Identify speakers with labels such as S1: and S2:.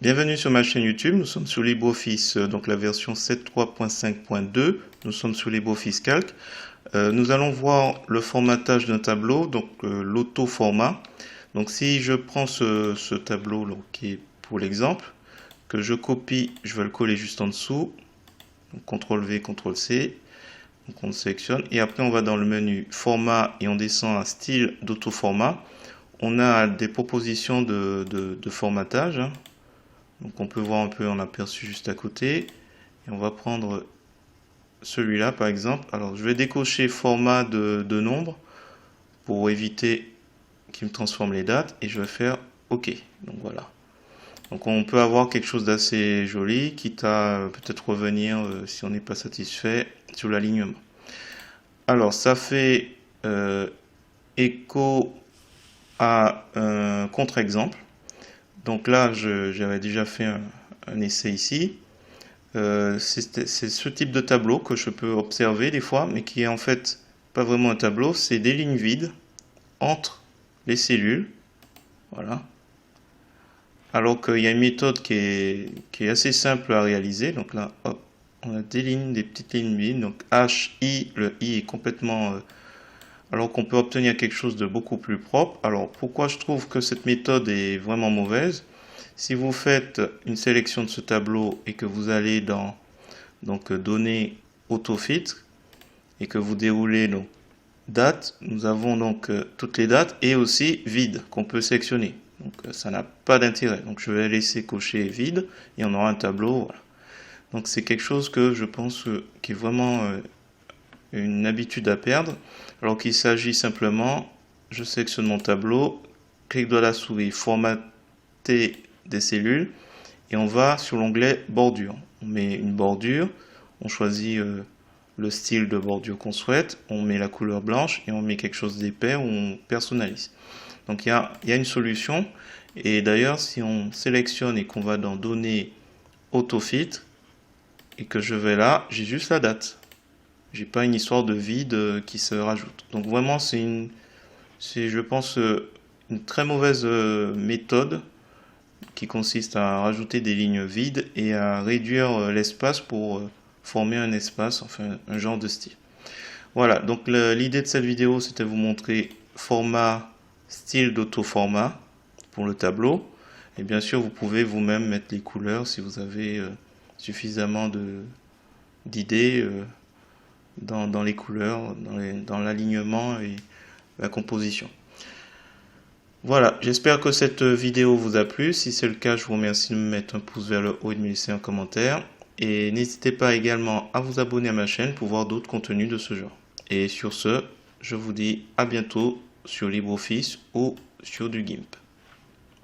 S1: Bienvenue sur ma chaîne YouTube, nous sommes sur LibreOffice, donc la version 7.3.5.2, nous sommes sur LibreOffice Calc. Nous allons voir le formatage d'un tableau, donc l'auto-format. Donc si je prends ce tableau donc, qui est pour l'exemple, que je copie, je vais le coller juste en dessous, donc CTRL-V, CTRL-C, donc on le sélectionne, et après on va dans le menu format et on descend à style d'auto-format. On a des propositions de formatage, hein. Donc on peut voir un peu en aperçu juste à côté. Et on va prendre celui-là par exemple. Alors je vais décocher format de nombre pour éviter qu'il me transforme les dates. Et je vais faire OK. Donc voilà. Donc on peut avoir quelque chose d'assez joli, quitte à peut-être revenir si on n'est pas satisfait sur l'alignement. Alors ça fait écho à un contre-exemple. Donc là, j'avais déjà fait un essai ici. C'est ce type de tableau que je peux observer des fois, mais qui est en fait pas vraiment un tableau, c'est des lignes vides entre les cellules. Voilà. Alors qu'il y a une méthode qui est assez simple à réaliser. Donc là, hop, on a des petites lignes vides. Donc H, I, le I est complètement... alors qu'on peut obtenir quelque chose de beaucoup plus propre. Alors pourquoi je trouve que cette méthode est vraiment mauvaise? Si vous faites une sélection de ce tableau et que vous allez dans donc données autofit et que vous déroulez donc date, nous avons donc toutes les dates et aussi vide qu'on peut sélectionner. Donc ça n'a pas d'intérêt. Donc je vais laisser cocher vide et on aura un tableau. Voilà. Donc c'est quelque chose que je pense qui est vraiment une habitude à perdre, alors qu'il s'agit simplement, je sélectionne mon tableau, clic de la souris, formater des cellules, et on va sur l'onglet bordure. On met une bordure, on choisit le style de bordure qu'on souhaite, on met la couleur blanche et on met quelque chose d'épais où on personnalise. Donc il y a une solution, et d'ailleurs si on sélectionne et qu'on va dans données autofit, et que je vais là, j'ai juste la date. J'ai pas une histoire de vide qui se rajoute. Donc vraiment c'est je pense une très mauvaise méthode qui consiste à rajouter des lignes vides et à réduire l'espace pour former un espace, enfin un genre de style. Voilà, donc l'idée de cette vidéo c'était vous montrer format, style d'auto-format pour le tableau. Et bien sûr vous pouvez vous-même mettre les couleurs si vous avez suffisamment d'idées dans les couleurs, dans l'alignement et la composition. Voilà, j'espère que cette vidéo vous a plu. Si c'est le cas, je vous remercie de me mettre un pouce vers le haut et de me laisser un commentaire. Et n'hésitez pas également à vous abonner à ma chaîne pour voir d'autres contenus de ce genre. Et sur ce, je vous dis à bientôt sur LibreOffice ou sur du GIMP.